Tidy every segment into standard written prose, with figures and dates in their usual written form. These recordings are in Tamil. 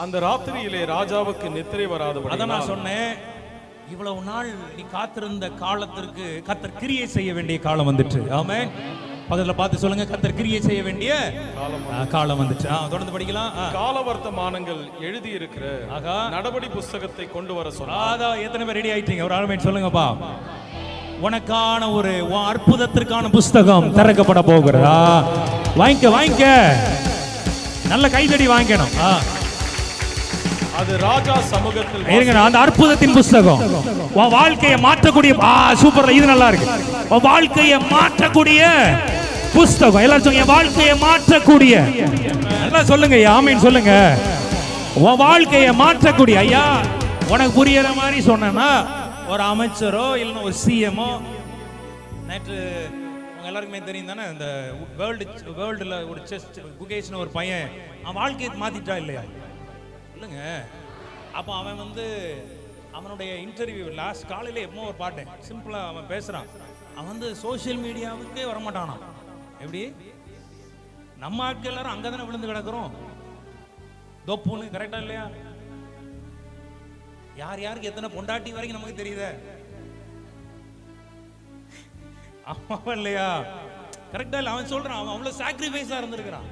அந்த ராத்திரியிலே ராஜாவுக்கு நித்திரை வராதபடி அதான் நான் சொன்னேன், இவ்வளவு நாள் நீ காத்திருந்த காலத்திற்கு கர்த்தர் கிரியை செய்ய வேண்டிய காலம் வந்துட்டு. ஆமென். பக்கத்துல பார்த்து சொல்லுங்க, கர்த்தர் கிரியை செய்ய வேண்டிய காலம் வந்துச்சு. தொடர்ந்து படிக்கலாம். காலவர்த்தமானங்கள் எழுதி இருக்கிற நடபடி புஸ்தகத்தை கொண்டு வர சொன்னா எத்தனை பேர் ரெடி ஆயிட்டீங்க? ஒரு ஆளுமே சொல்லுங்கப்பா. உனக்கான ஒரு அற்புதத்திற்கான புஸ்தகம் திறக்கப்பட போகிறதா? வாங்கிக்க வாங்கிக்க, நல்ல கைதடி வாங்கிக்கணும். அது ராஜா சமூகத்தில் இருங்க, அந்த அற்புதத்தின் புஸ்தகம் உன் வாழ்க்கையை மாற்றக்கூடிய சூப்பர்ல, இது நல்லா இருக்கு. உன் வாழ்க்கையை மாற்றக்கூடிய புஸ்தகம். எல்லாரும் சொல்லுங்க, வாழ்க்கையை மாற்றக்கூடிய. நல்லா சொல்லுங்க, ஆமீன் சொல்லுங்க. உன் வாழ்க்கையை மாற்றக்கூடிய. ஐயா உனக்கு புரியற மாதிரி சொன்னா, ஒரு அமைச்சரோ இல்லைன்னா ஒரு சிஎம்ஓ, நேற்று உங்க எல்லாருக்குமே தெரியும் தானே, இந்த வேர்ல்டுல ஒரு செஸ் குகேஷ்னு ஒரு பையன் அவன் வாழ்க்கையை மாத்திட்டா இல்லையா? இல்லைங்க. அப்போ அவன் அவனுடைய இன்டர்வியூ லாஸ்ட் காலையில் எப்போ ஒரு பாட்டேன் சிம்பிளாக அவன் பேசுகிறான். அவன் சோசியல் மீடியாவுக்கே வரமாட்டானான். எப்படி நம்ம ஆட்கள் எல்லாரும் அங்கே தானே விழுந்து கிடக்குறோம் தொப்புன்னு, கரெக்டா இல்லையா? யார் யாருக்கு எத்தனை பொண்டாட்டி வரைக்கும் நமக்கு தெரியுதே, ஆமாவா இல்லையா? கரெக்டா இல்லை? அவன் சொல்றான், அவன் அவ்வளோ சாக்ரிஃபைஸாக இருந்திருக்கிறான்.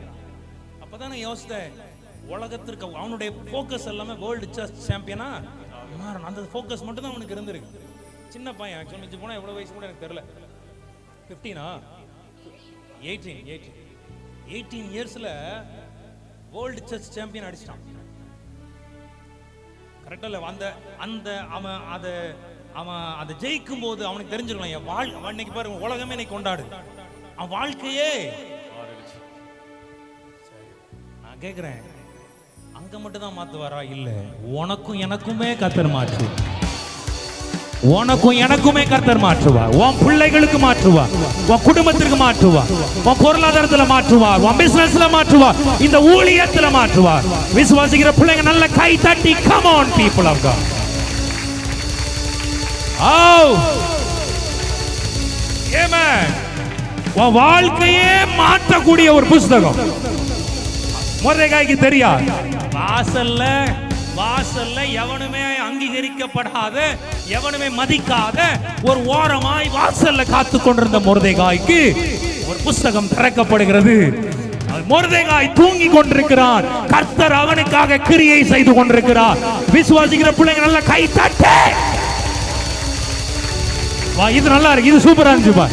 அப்போதான் நான் யோசித்தேன், உலகத்திற்கு அவனுடைய ஃபோக்கஸ் எல்லாமே வேர்ல்டு செஸ் சாம்பியனா மாறணும். அந்த ஃபோக்கஸ் மட்டும் தான் அவனுக்கு இருந்திருக்கு. சின்ன பையன், ஆக்சுவலி மிஞ்சி போனால் எவ்வளோ வயசு கூட எனக்கு தெரியல, 15 18 இயர்ஸில் வேர்ல்டு செஸ் சாம்பியன் அடிச்சிட்டான். கரெக்டாக இல்லை? அவன் அதை ஜெயிக்கும் போது அவனுக்கு தெரிஞ்சிருக்கலாம், என் இன்னைக்கு பாருங்க உலகமே இன்னைக்கு கொண்டாடு, அவன் வாழ்க்கையே. நான் கேட்குறேன், அங்க மட்டும் தான் மாத்துவாரா? இல்ல, உனக்கும் எனக்குமே கர்த்தர் மாற்று. உனக்கும் எனக்குமே கர்த்தர் மாற்றுவார். உன் பிள்ளைகளுக்கு மாற்றுவார், உன் குடும்பத்திற்கு மாற்றுவார், உன் பொருளாதாரத்துல மாற்றுவார், உன் பிசினஸ்ல மாற்றுவார், இந்த ஊழியத்துல மாற்றுவார். விசுவாசிக்கிற பிள்ளைங்க நல்ல கை தட்டி come on people of God. Amen. உன் வாழ்க்கையே மாற்றக்கூடிய ஒரு புஸ்தகம் மொர்தெகாய்க்கு தெரியாது. வாசல்ல எவனுமே அங்கீகரிக்கப்படாத, எவனுமே மதிக்காத ஒரு ஓரமாய் வாசல்ல காத்து கொண்டிருந்த மொர்தெகாய்க்கு ஒரு புஸ்தகம் திறக்கப்படுகிறது. மொர்தெகாய் தூங்கி கொண்டிருக்கிறான், கர்த்தர் அவனுக்காக கிரியை செய்து கொண்டிருக்கிறார். விசுவாசிக்கிற பிள்ளைங்க நல்ல கை தட்டு. இது நல்லா இருக்கு, இது சூப்பரா இருந்துச்சுப்பா.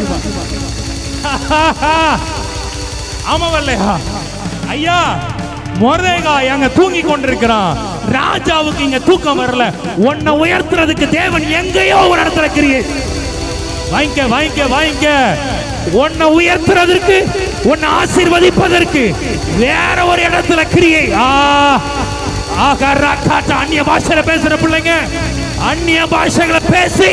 ஆமாவல்லையா? ஐயா மொர்தெகாய் அங்க தூங்கி கொண்டிருக்கிறான். ராஜாவுக்கு இங்க தூக்கம் வரல. உன்னை உயர்த்துறதுக்கு தேவன் எங்கேயோ ஒரு இடத்துல கிரியை வாங்கிக்க. உன்னை உயர்த்துறதற்கு, உன்னை ஆசீர்வதிப்பதற்கு வேற ஒரு இடத்துல கிரியை. அந்நிய பாஷையில பேசுற பிள்ளைங்க, அந்நிய பாஷைகளை பேசி